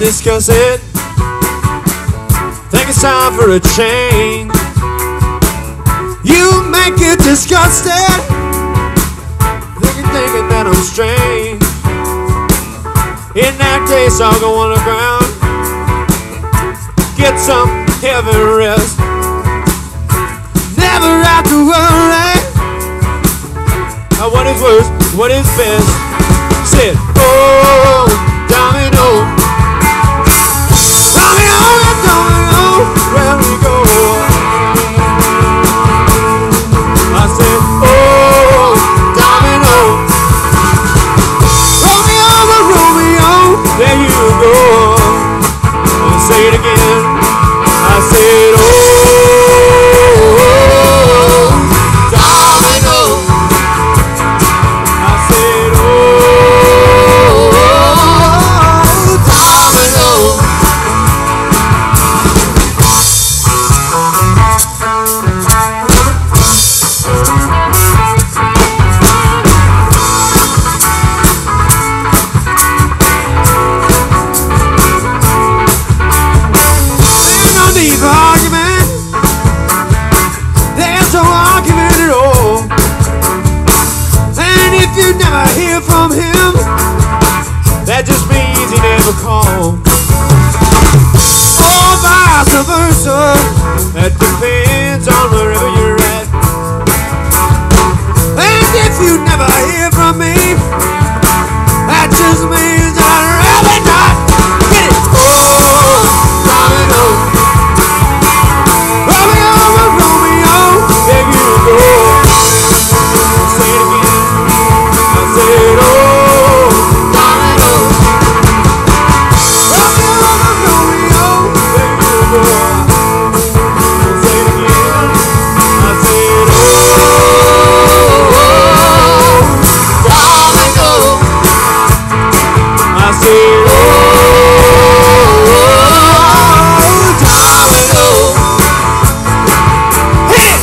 discuss it. Think it's time for a change. You make it disgusting, thinking that I'm strange. In that case, I'll go underground, get some heavy rest. Never have to worry what is worse, what is best. Said, oh, Domino, Domino, Domino, where we go. I said, oh, Domino, Romeo, Romeo, there you go. I'll say it again. I said, oh, Domino. I said, oh, Domino. From him, that just means he never called. Or vice versa, that depends on wherever you're at. And if you never hear from me, that just means I'd rather not. Get it? Oh, Domino, Romeo, Romeo, there you go. Say it again. I said, oh, Domino, Romeo, Romeo, there you go. I'll say it again. I said, oh, Domino. I said, oh, Domino. Hit it!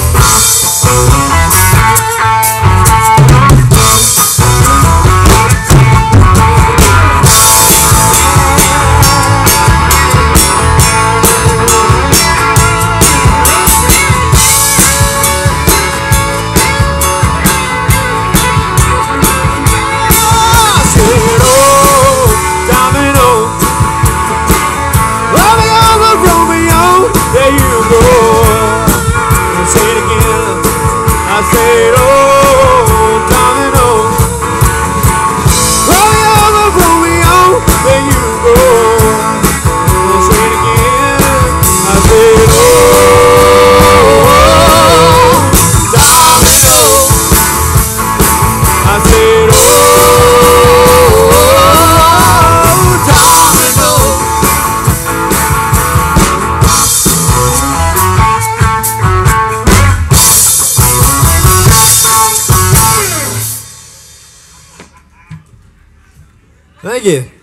I said, oh, Domino, Romeo, Romeo, there you go. I'll say it again. I said, oh, Domino. I said, oh, Domino. Thank you.